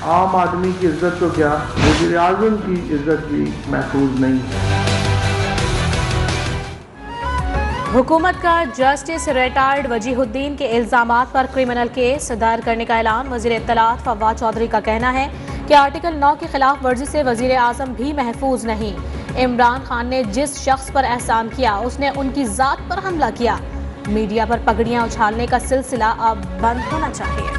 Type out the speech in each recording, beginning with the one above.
आम आदमी की इज्जत तो क्या, वज़ीर आज़म की इज्जत भी महफूज नहीं है। हुकूमत का जस्टिस रिटायर्ड वजीहुद्दीन के इल्जामात पर क्रिमिनल केस दायर करने का ऐलान। वजीर इत्तलात फवाद चौधरी का कहना है कि आर्टिकल 9 की खिलाफ वर्जी से वजीर आजम भी महफूज नहीं। इमरान खान ने जिस शख्स पर एहसान किया उसने उनकी जात पर हमला किया। मीडिया पर पगड़ियां उछालने का सिलसिला अब बंद होना चाहिए।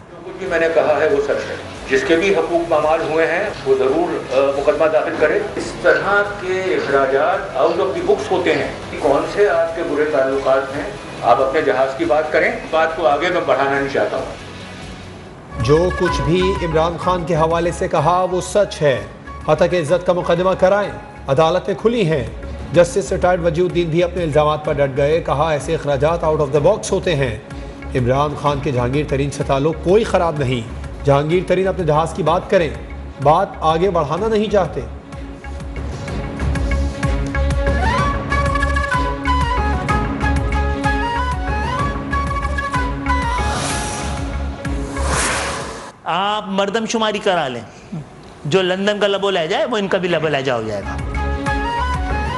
जो कुछ भी मैंने कहा है वो सच है। जिसके भी हकूक पामाल हुए हैं वो ज़रूर मुकदमा दाखिल करे। इस तरह के अखराजात आउट ऑफ द बुक्स होते हैं कि कौन से आपके बुरे ताल्लुकात हैं। आप अपने जहाज़ की बात करें, बात को आगे मैं बढ़ाना नहीं चाहता हूँ। जो कुछ भी इमरान खान के हवाले से कहा वो सच है। हत्या के इज्जत का मुकदमा कराएं, अदालतें खुली हैं। जस्टिस रिटायर्ड वजीहुद्दीन भी अपने इल्जामात पर डट गए। कहा ऐसे अखराजात आउट ऑफ द बॉक्स होते हैं। इमरान खान के जहांगीर तरीन से ताल्लुक कोई ख़राब नहीं। जहांगीर तरीन अपने जहाज की बात करें, बात आगे बढ़ाना नहीं चाहते। आप मर्दमशुमारी करा लें, जो लंदन का लबो लहजा है वो इनका भी लबो लहजा हो जाएगा।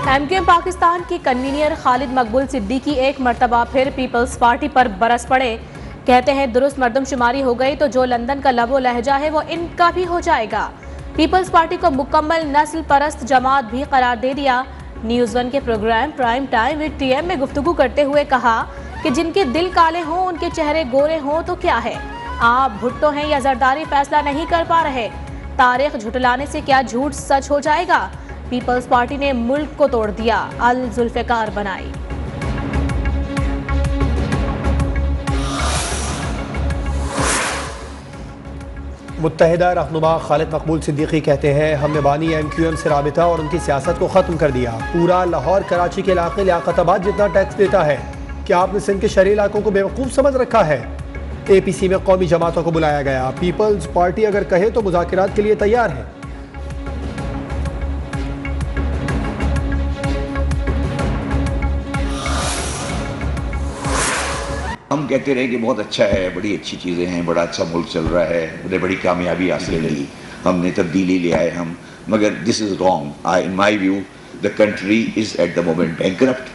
एमक्यूएम पाकिस्तान की कन्वीनियर खालिद मकबूल सिद्दीकी एक मरतबा फिर पीपल्स पार्टी पर बरस पड़े। कहते हैं दुरुस्त मर्दमशुमारी हो गई तो जो लंदन का लबो लहजा है वो इनका भी हो जाएगा। पीपल्स पार्टी को मुकम्मल नस्ल परस्त जमात भी करार दे दिया। न्यूज़ 1 के programme prime time with TM में गुफ्तगू करते हुए कहा कि जिनके दिल काले हों उनके चेहरे गोरे हों तो क्या है, आप भुट्टो हैं या जरदारी फैसला नहीं कर पा रहे। तारीख झुटलाने से क्या झूठ सच हो जाएगा। पीपल्स पार्टी ने मुल्क को तोड़ दिया, अल जुल्फ़िकार बनाई। मुत्तहिदा रहनुमा खालिद मकबूल सिद्दीकी कहते हैं हमने बानी एमक्यूएम से राबिता और उनकी सियासत को ख़त्म कर दिया। पूरा लाहौर कराची के इलाके लियाकताबाद जितना टैक्स देता है। क्या आपने सिंध के शहरी इलाकों को बेवकूफ़ समझ रखा है। एपीसी में कौमी जमातों को बुलाया गया। पीपल्स पार्टी अगर कहे तो मुज़ाकरात के लिए तैयार है। हम कहते रहे कि बहुत अच्छा है, बड़ी अच्छी चीज़ें हैं, बड़ा अच्छा मुल्क चल रहा है, बड़े बड़ी कामयाबी हासिल की, हमने तब्दीली ले आए हम, मगर this is wrong. In my view the country is at the moment bankrupt.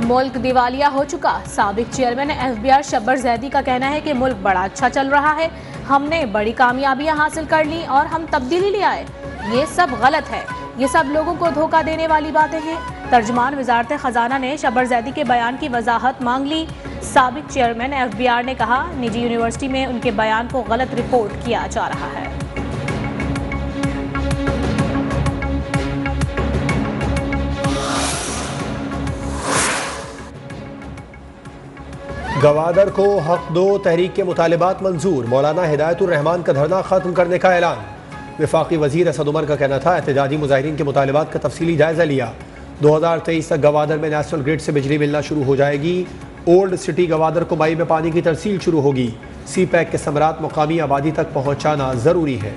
मुल्क दिवालिया हो चुका। साबिक चेयरमैन एफबीआर शब्बर जैदी का कहना है कि मुल्क बड़ा अच्छा चल रहा है, हमने बड़ी कामयाबियां हासिल कर ली और हम तब्दीली ले आए। ये सब गलत है, ये सब लोगों को धोखा देने वाली बातें हैं। तर्जमान वजारत खजाना ने शब्बर जैदी के बयान की वजाहत मांग ली। साबिक चेयरमैन एफबीआर ने कहा निजी यूनिवर्सिटी में उनके बयान को गलत रिपोर्ट किया जा रहा है। गवादर को हक दो तहरीक के मुतालिबात मंजूर। मौलाना हिदायतुर रहमान का धरना खत्म करने का ऐलान। वफाकी वजीर असद उमर का कहना था एहतजाजी मुजाहिरीन के मुतालिबात का तफसीली जायजा लिया। 2023 तक गवादर में नेशनल ग्रिड से बिजली मिलना शुरू हो जाएगी। ओल्ड सिटी गवादर को मई में पानी की तरसील शुरू होगी। सी पैक के समरात मुकामी आबादी तक पहुँचाना ज़रूरी है।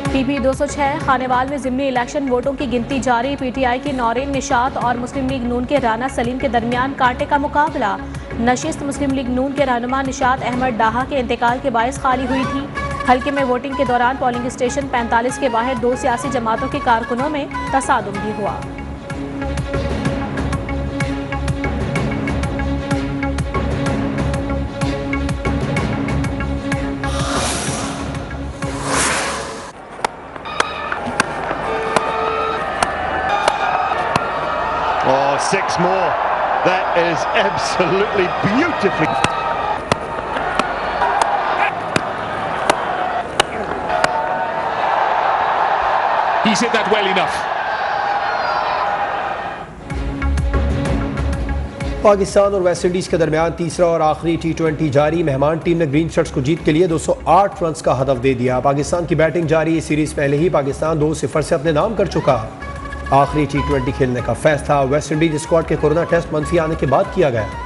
पीपी 206 खानेवाल में ज़िमनी इलेक्शन वोटों की गिनती जारी। पीटीआई के नौरीन निशात और मुस्लिम लीग नून के राना सलीम के दरमियान कांटे का मुकाबला। नशिस्त मुस्लिम लीग नून के रहनुमा निशात अहमद डाहा के इंतकाल के बायस खाली हुई थी। हल्के में वोटिंग के दौरान पोलिंग स्टेशन 45 के बाहर 2 सियासी जमातों के कारकुनों में तसादुम भी हुआ। Oh, 6 more. That is absolutely beautifully. He's hit that well enough. Pakistan और वेस्ट इंडीज़ के दरमियान तीसरा और आखिरी T20 जारी। मेहमान टीम ने ग्रीन शर्ट्स को जीत के लिए 208 रन का हदफ दे दिया। पाकिस्तान की बैटिंग जारी। सीरीज पहले ही पाकिस्तान 2-0 से अपने नाम कर चुका। आखिरी T20 खेलने का फैसला वेस्ट इंडीज स्क्वाड के कोरोना टेस्ट मंफी आने के बाद किया गया।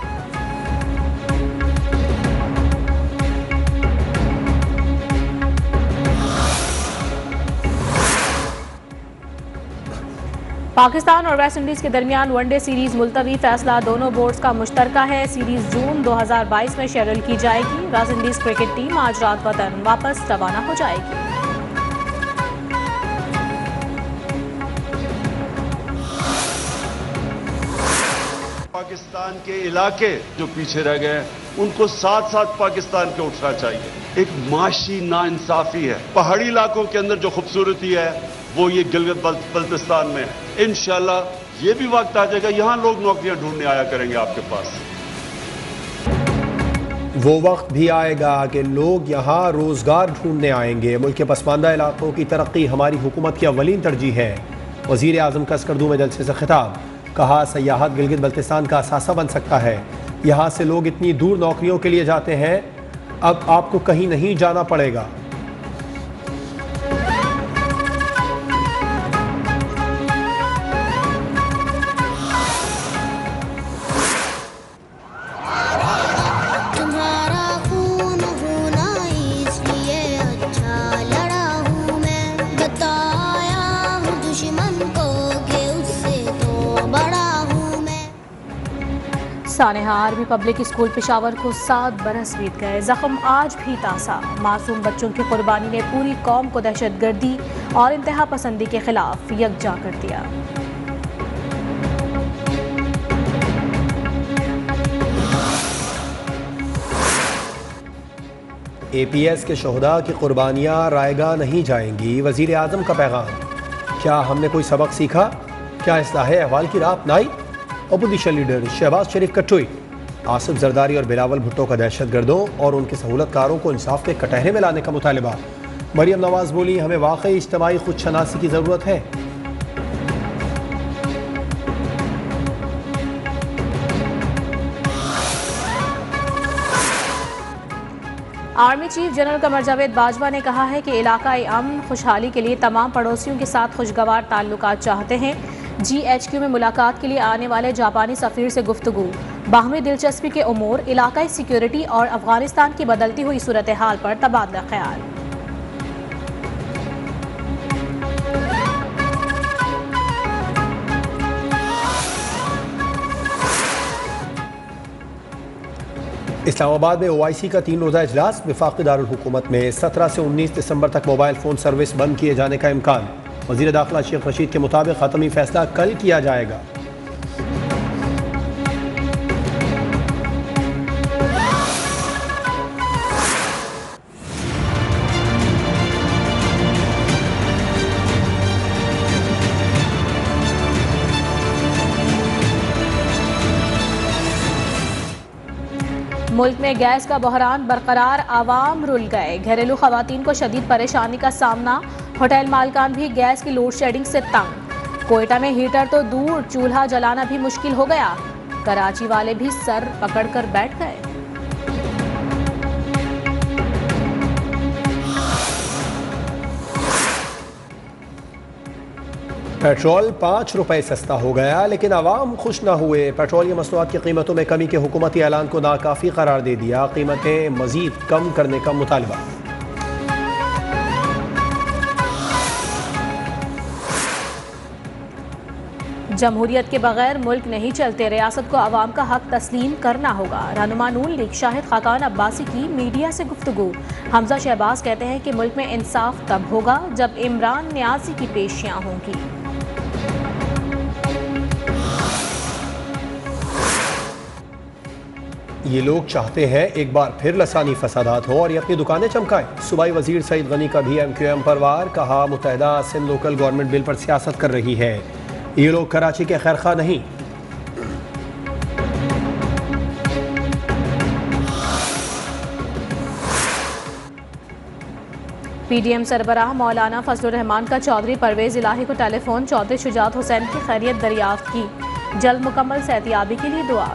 पाकिस्तान और वेस्ट इंडीज के दरमियान वनडे सीरीज मुलतवी। फैसला दोनों बोर्ड्स का मुश्तरका है। सीरीज जून 2022 में शेड्यूल की जाएगी। वेस्ट इंडीज क्रिकेट टीम आज रात वतन वापस रवाना हो जाएगी। पाकिस्तान के इलाके जो पीछे रह गए उनको साथ साथ पाकिस्तान के उठना चाहिए। एक माशी नाइंसाफी है। पहाड़ी इलाकों के अंदर जो खूबसूरती है वो ये गिलगित बल्तिस्तान में है। इंशाल्लाह ये भी वक्त आ जाएगा, यहां लोग नौकरियां ढूंढने आया करेंगे आपके पास। वो वक्त भी आएगा कि लोग यहाँ रोजगार ढूंढने आएंगे। मुल्क के पसमानदा इलाकों की तरक्की हमारी हुकूमत की अव्वलीन तरजीह है। वजीर आजम का स्कर्दू में जलसे से खिताब। कहा सयाहत गिलगित बल्तिस्तान का असासा बन सकता है। यहाँ से लोग इतनी दूर नौकरियों के लिए जाते हैं, अब आपको कहीं नहीं जाना पड़ेगा। सानेहा आर्मी पब्लिक स्कूल पेशावर को 7 बरस बीत गए। जख्म आज भी ताज़ा। मासूम बच्चों की कुर्बानी ने पूरी कौम को दहशतगर्दी और इंतहा पसंदी के खिलाफ यकजा कर दिया। APS के शोहदा की कुर्बानियाँ रायगा नहीं जाएंगी। वजीर आजम का पैगाम। क्या हमने कोई सबक सीखा? क्या इस्लाह अहवाल की राह अपनाई? अपोजिशन लीडर शहबाज शरीफ का ट्वीट। आसिफ जरदारी और बिलावल भुट्टो का दहशतगर्दों और उनके सहूलतकारों को इंसाफ के कटहरे में लाने का मुतालबा। मरियम नवाज बोली, हमें वाकई इज्तिमाई खुदशनासी की ज़रूरत है। Army chief general Qamar Javed Bajwa ने कहा है कि इलाकाई अमन खुशहाली के लिए तमाम पड़ोसियों के साथ खुशगवार ताल्लुकात चाहते हैं। GHQ में मुलाकात के लिए आने वाले जापानी सफीर से गुफ्तगू। बाहमी दिलचस्पी के उमूर, इलाकाई सिक्योरिटी और अफगानिस्तान की बदलती हुई सूरत हाल पर तबादला ख्याल। इस्लामाबाद में OIC का 3 रोज़ा इजलास। वफाकी दारुल हुकूमत में 17 से 19 दिसंबर तक मोबाइल फ़ोन सर्विस बंद किए जाने का इम्कान। वज़ीर दाखिला शेख रशीद के मुताबिक ख़त्मी फैसला कल किया जाएगा। मुल्क में गैस का बहरान बरकरार, आवाम रुल गए। घरेलू खवातीन को शदीद परेशानी का सामना। होटल मालकान भी गैस की लोड शेडिंग से तंग। कोयटा में हीटर तो दूर, चूल्हा जलाना भी मुश्किल हो गया। कराची वाले भी सर पकड़कर बैठ गए। पेट्रोल 5 रुपए सस्ता हो गया, लेकिन आवाम खुश ना हुए। पेट्रोलियम मसनूआत की कीमतों में कमी के हुकूमती ऐलान को नाकाफी करार दे दिया। कीमतें मजीद कम करने का मुतालबा। जमहूरियत के बगैर मुल्क नहीं चलते। रियासत को आवाम का हक तस्लीम करना होगा। रहनुमा नून लीग शाहिद खाकान अब्बासी की मीडिया से गुफ्तगू। हमजा शहबाज कहते हैं कि मुल्क में इंसाफ तब होगा जब इमरान न्याजी की पेशियां होंगी। ये लोग चाहते हैं एक बार फिर लसानी फसादात हो और ये अपनी दुकानें चमकाएं। सूबाई वजीर सईद गनी का भी MQM पर वार। कहा मुत्तहिदा सिंध लोकल गवर्नमेंट बिल पर सियासत कर रही है। ये लोग कराची के खैरखा नहीं। PDM सरबराह मौलाना फजलुर रहमान का चौधरी परवेज इलाही को टेलीफोन। चौधरी शुजात हुसैन की खैरियत दरियाफ्त की। जल्द मुकम्मल सेहतियाबी के लिए दुआ।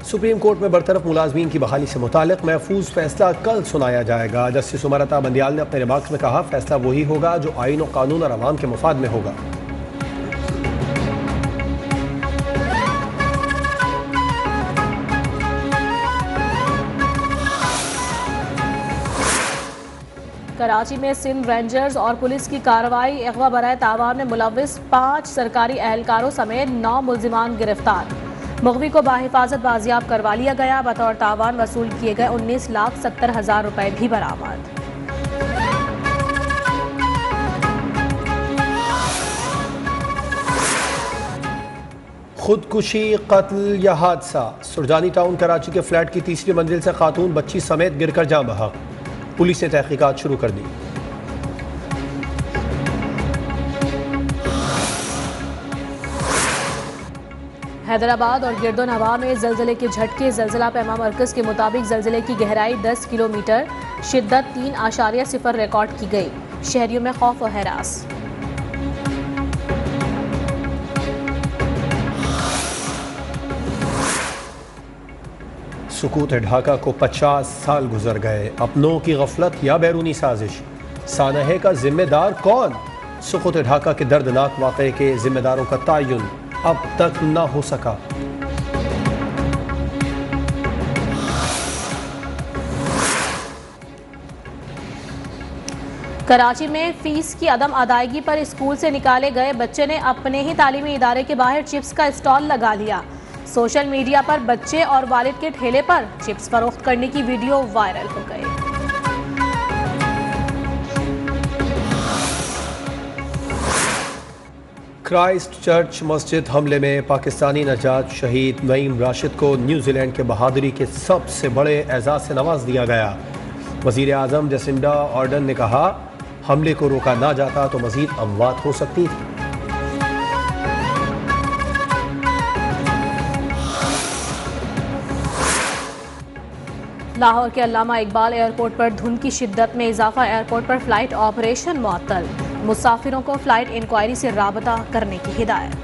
सुप्रीम कोर्ट में बरतरफ मुलाजमीन की बहाली से मुतालिक महफूज फैसला कल सुनाया जाएगा। जस्टिस उमर अता बंदियाल ने अपने रिमार्क्स में कहा, फैसला वही होगा जो आईन और कानून और अवाम के मुफाद में होगा। कराची में सिंध रेंजर्स और पुलिस की कार्रवाई। अगवा बराए तावान में मुलविस 5 सरकारी एहलकारों समेत 9 मुल्जिमान गिरफ्तार। मुगवी को बाहिफाजत बाजियाब करवा लिया गया। बतौर तावान वसूल किए गए 19,70,000 रुपए भी बरामद। खुदकुशी, कत्ल या हादसा। सुरजानी टाउन कराची के फ्लैट की तीसरी मंजिल से खातून बच्ची समेत गिरकर जान बहक। पुलिस ने तहकीकात शुरू कर दी। हैदराबाद और गिरदोनवा में जलजले के झटके। जलजिला पैमा मरकज के मुताबिक जलजिले की गहराई 10 किलोमीटर, शिद्दत 3.0 रिकॉर्ड की गई। शहरियों में खौफ और हरास। सुकूत ढाका को 50 साल गुजर गए। अपनों की गफलत या बैरूनी साजिश, सानहे का जिम्मेदार कौन? सुकूत ढाका के दर्दनाक वाक़े के जिम्मेदारों का तयन अब तक न हो सका। कराची में फीस की अदम अदायगी पर स्कूल से निकाले गए बच्चे ने अपने ही तालीमी इदारे के बाहर चिप्स का स्टॉल लगा लिया। सोशल मीडिया पर बच्चे और वालिद के ठेले पर चिप्स फरोख्त करने की वीडियो वायरल हो गई। क्राइस्ट चर्च मस्जिद हमले में पाकिस्तानी नजात शहीद नईम राशिद को न्यूजीलैंड के बहादुरी के सबसे बड़े एजाज से नवाज दिया गया। वजीर आजम जसिंडा ऑर्डन ने कहा, हमले को रोका ना जाता तो मजीद अमवात हो सकती थी। लाहौर के अल्लामा इकबाल एयरपोर्ट पर धुंध की शिद्दत में इजाफा। एयरपोर्ट पर फ्लाइट ऑपरेशन मुअत्तल। मुसाफिरों को फ्लाइट इंक्वायरी से राबता करने की हिदायत।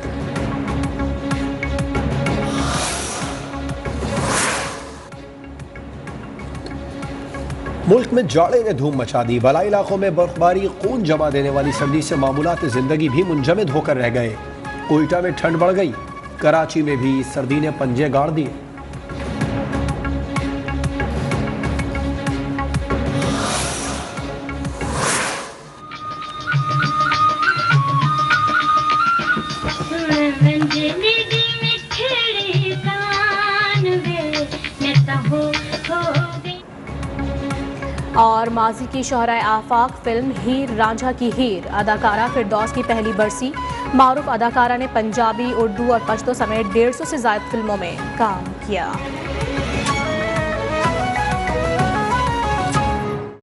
मुल्क में जाड़े ने धूम मचा दी। बलाई इलाकों में बर्फबारी खून जमा देने वाली सर्दी से मामूलात जिंदगी भी मुंजमद होकर रह गए। कोयटा में ठंड बढ़ गई। कराची में भी सर्दी ने पंजे गाड़ दिए। और माजी की शोहराए आफाक फिल्म हीर रांझा की हीर अदाकारा फिरदौस की पहली बरसी। मारूफ अदाकारा ने पंजाबी, उर्दू और पश्तो समेत 150 से ज्यादा फिल्मों में काम किया।